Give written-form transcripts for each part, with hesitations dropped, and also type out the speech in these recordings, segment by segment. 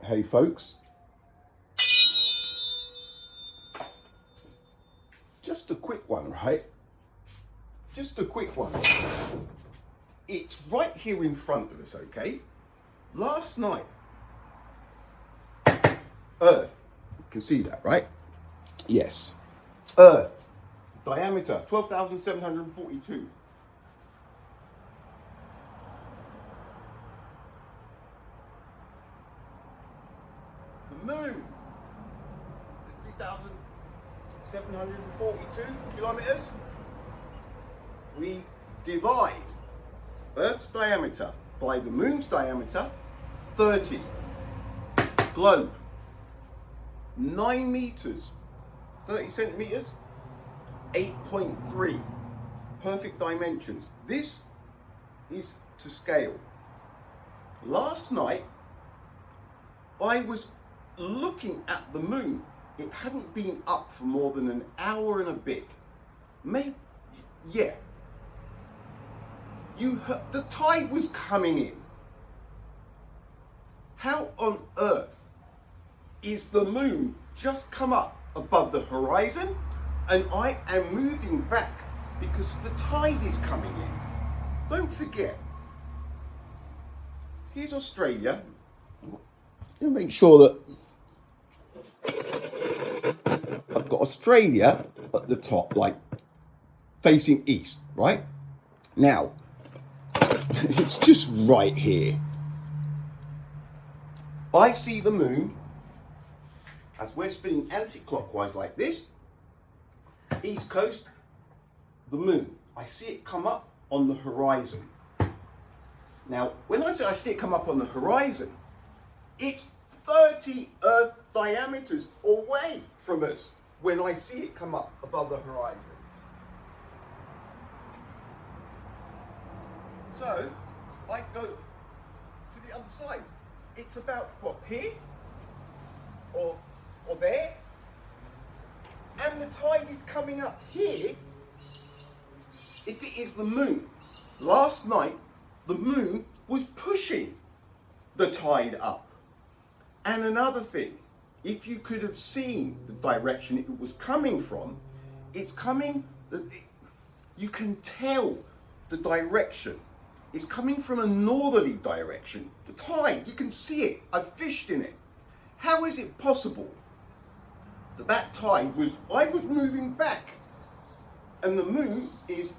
Hey folks, just a quick one, right? Just a quick one. It's right here in front of us, okay? Last night, Earth, you can see that, right? Yes. Earth, diameter 12,742. The moon, 3,742 kilometers. We divide Earth's diameter by the moon's diameter, 30. Globe, 9 meters, 30 centimeters, 8.3. Perfect dimensions. This is to scale. Last night, I was looking at the moon. It hadn't been up for more than an hour and a bit. Maybe, yeah. You heard, the tide was coming in. How on earth is the moon just come up above the horizon and I am moving back because the tide is coming in? Don't forget, here's Australia. You make sure that I've got Australia at the top, like facing east, right? Now, it's just right here. I see the moon as we're spinning anti-clockwise like this. East coast, the moon. I see it come up on the horizon. Now, when I say I see it come up on the horizon, it's 30 Earth diameters away from us when I see it come up above the horizon. So, I go to the other side. It's about, what, here? Or there? And the tide is coming up here. If it is the moon. Last night, the moon was pushing the tide up. And another thing, if you could have seen the direction it was coming from, it's coming, you can tell the direction. It's coming from a northerly direction. The tide, you can see it. I've fished in it. How is it possible that that tide was, I was moving back and the moon is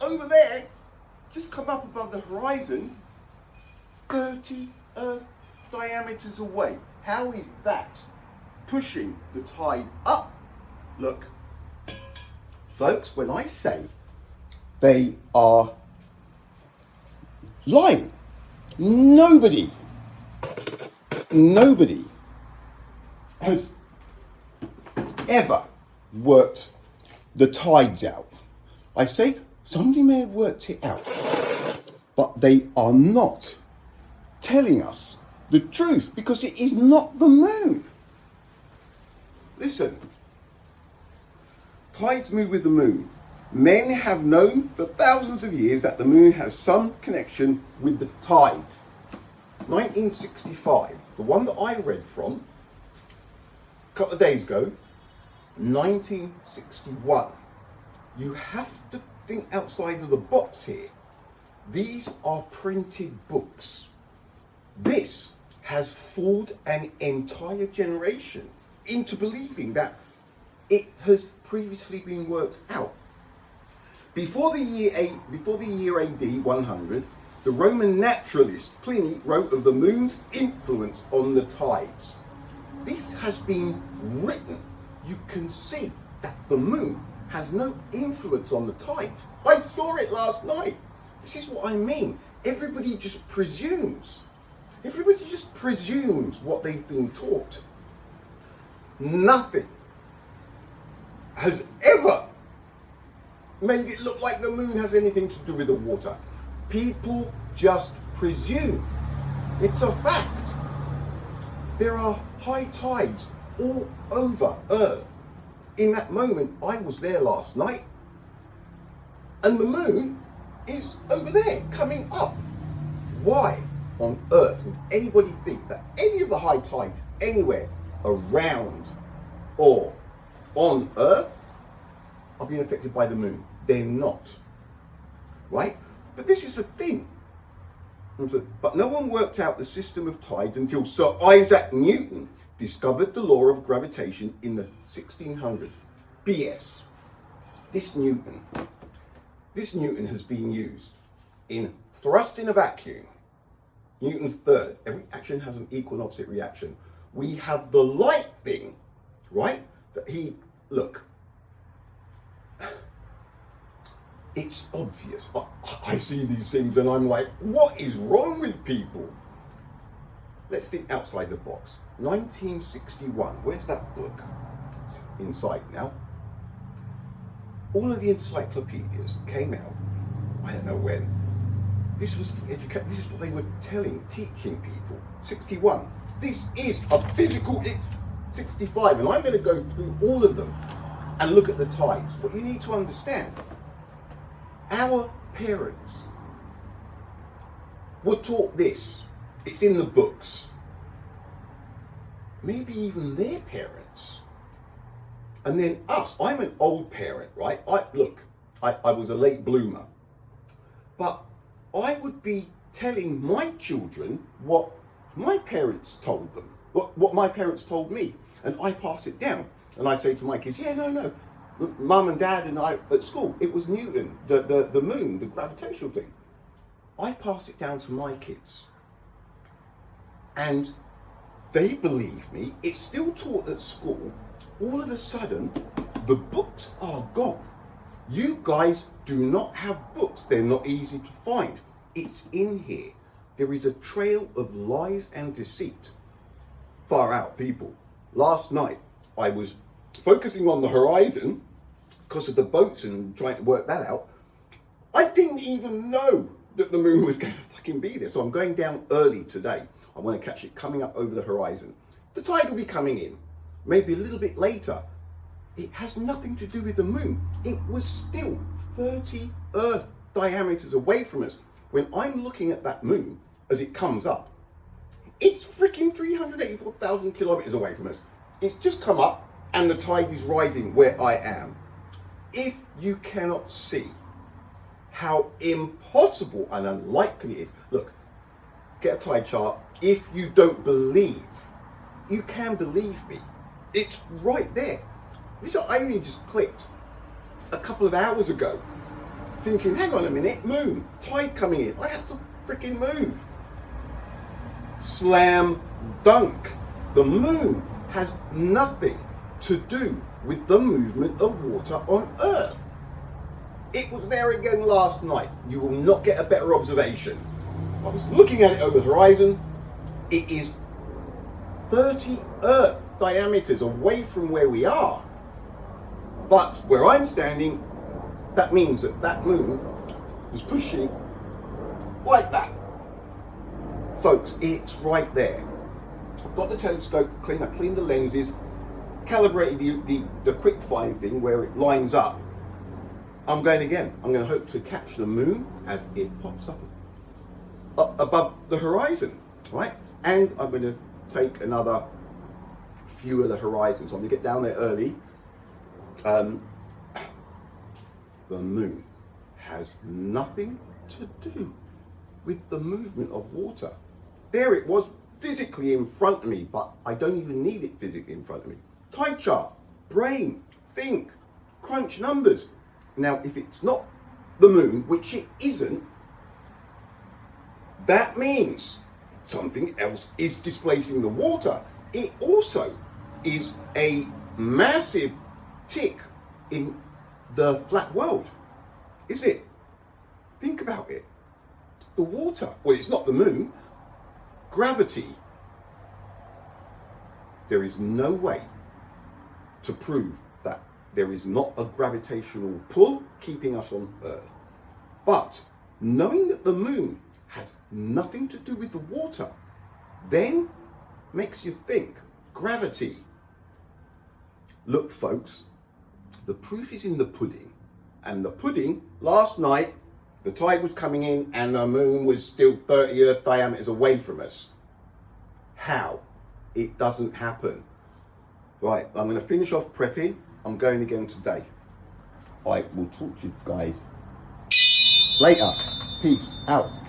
over there, just come up above the horizon, 30 Earth diameters away? How is that pushing the tide up? Look, folks, when I say they are lying, nobody has ever worked the tides out. I say somebody may have worked it out, but they are not telling us the truth because it is not the moon. Listen, tides move with the moon. Men have known for thousands of years that the moon has some connection with the tides. 1965, the one that I read from a couple of days ago, 1961. You have to think outside of the box here. These are printed books. This has fooled an entire generation into believing that it has previously been worked out. Before the year AD 100, the Roman naturalist Pliny wrote of the moon's influence on the tides. This has been written. You can see that the moon has no influence on the tides. I saw it last night. This is what I mean. Everybody just presumes. Everybody just presumes what they've been taught. Nothing has ever made it look like the moon has anything to do with the water. People just presume. It's a fact. There are high tides all over Earth. In that moment, I was there last night, and the moon is over there, coming up. Why? on Earth would anybody think that any of the high tides anywhere around or on Earth are being affected by the moon? They're not, right? But this is the thing. But no one worked out the system of tides until Sir Isaac Newton discovered the law of gravitation in the 1600s. BS. This Newton has been used in thrust in a vacuum. Newton's third. Every action has an equal and opposite reaction. We have the light thing, right? That look, it's obvious. I see these things and I'm like, what is wrong with people? Let's think outside the box. 1961, where's that book? It's inside now. All of the encyclopedias came out, I don't know when. This was the this is what they were teaching people. 61. This is a physical, it's 65, and I'm going to go through all of them and look at the tides. But you need to understand, our parents were taught this. It's in the books. Maybe even their parents. And then us. I'm an old parent, right? I was a late bloomer. But I would be telling my children what my parents told them, what my parents told me. And I pass it down. And I say to my kids, yeah, no. Mum and Dad and I at school, it was Newton, the moon, the gravitational thing. I pass it down to my kids. And they believe me. It's still taught at school. All of a sudden, the books are gone. You guys do not have books. They're not easy to find. It's in here. There is a trail of lies and deceit. Far out, people. Last night, I was focusing on the horizon because of the boats and trying to work that out. I didn't even know that the moon was going to fucking be there. So I'm going down early today. I want to catch it coming up over the horizon. The tide will be coming in, maybe a little bit later. It has nothing to do with the moon. It was still 30 Earth diameters away from us. When I'm looking at that moon as it comes up, it's freaking 384,000 kilometers away from us. It's just come up and the tide is rising where I am. If you cannot see how impossible and unlikely it is, look, get a tide chart. If you don't believe, you can believe me. It's right there. This I only just clicked a couple of hours ago, thinking, hang on a minute, moon, tide coming in. I have to freaking move. Slam dunk. The moon has nothing to do with the movement of water on Earth. It was there again last night. You will not get a better observation. I was looking at it over the horizon. It is 30 Earth diameters away from where we are. But where I'm standing, that means that that moon was pushing like that. Folks, it's right there. I've got the telescope, I cleaned the lenses, calibrated the quick find thing where it lines up. I'm going again. I'm going to hope to catch the moon as it pops up above the horizon, right? And I'm going to take another view of the horizon. So I'm going to get down there early. The moon has nothing to do with the movement of water. There it was physically in front of me, but I don't even need it physically in front of me. Tide chart, brain, think, crunch numbers. Now, if it's not the moon, which it isn't, that means something else is displacing the water. It also is a massive tick in the flat world. Is it? Think about it. The water, well, it's not the moon. Gravity. There is no way to prove that there is not a gravitational pull keeping us on Earth. But knowing that the moon has nothing to do with the water then makes you think. Gravity. Look, folks, the proof is in the pudding. And the pudding last night The tide was coming in and the moon was still 30 Earth diameters away from us. How? It doesn't happen. Right, I'm going to finish off prepping. I'm going again today. I will talk to you guys later. Peace out.